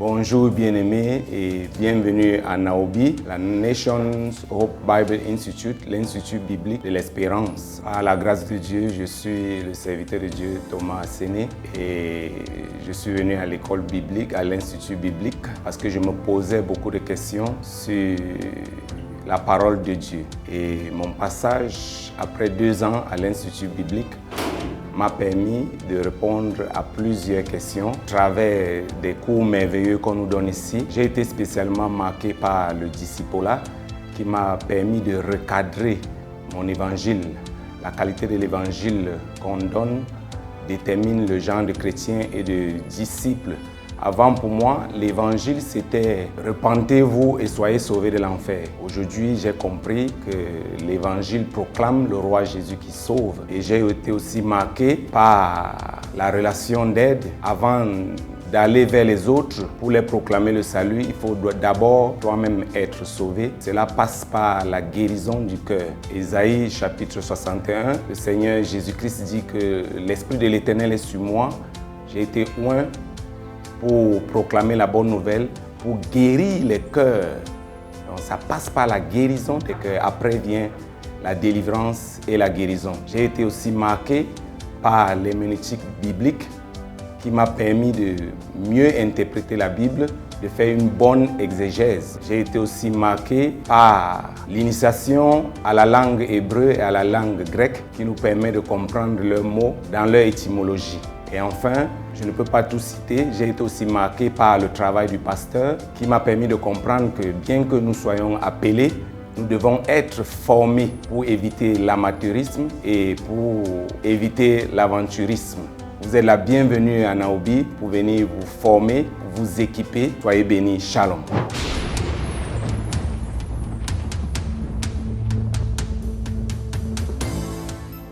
Bonjour bien-aimés et bienvenue à Naobi, la Nations Hope Bible Institute, l'Institut biblique de l'espérance. Par la grâce de Dieu, je suis le serviteur de Dieu Thomas Séné et je suis venu à l'école biblique, à l'Institut biblique, parce que je me posais beaucoup de questions sur la parole de Dieu. Et mon passage, après 2 ans à l'Institut biblique, m'a permis de répondre à plusieurs questions à travers des cours merveilleux qu'on nous donne ici. J'ai été spécialement marqué par le discipolat qui m'a permis de recadrer mon évangile. La qualité de l'évangile qu'on donne détermine le genre de chrétien et de disciple. Avant, pour moi, l'évangile, c'était « Repentez-vous et soyez sauvés de l'enfer ». Aujourd'hui, j'ai compris que l'évangile proclame le roi Jésus qui sauve. Et j'ai été aussi marqué par la relation d'aide. Avant d'aller vers les autres pour les proclamer le salut, il faut d'abord toi-même être sauvé. Cela passe par la guérison du cœur. Ésaïe chapitre 61, le Seigneur Jésus-Christ dit que l'Esprit de l'Éternel est sur moi. J'ai été oint pour proclamer la bonne nouvelle, pour guérir les cœurs. Donc ça passe par la guérison des cœurs. Après vient la délivrance et la guérison. J'ai été aussi marqué par l'herméneutique biblique qui m'a permis de mieux interpréter la Bible, de faire une bonne exégèse. J'ai été aussi marqué par l'initiation à la langue hébreu et à la langue grecque qui nous permet de comprendre leurs mots dans leur étymologie. Et enfin, je ne peux pas tout citer, j'ai été aussi marqué par le travail du pasteur qui m'a permis de comprendre que bien que nous soyons appelés, nous devons être formés pour éviter l'amateurisme et pour éviter l'aventurisme. Vous êtes la bienvenue à Naobi pour venir vous former, vous équiper. Soyez bénis. Shalom.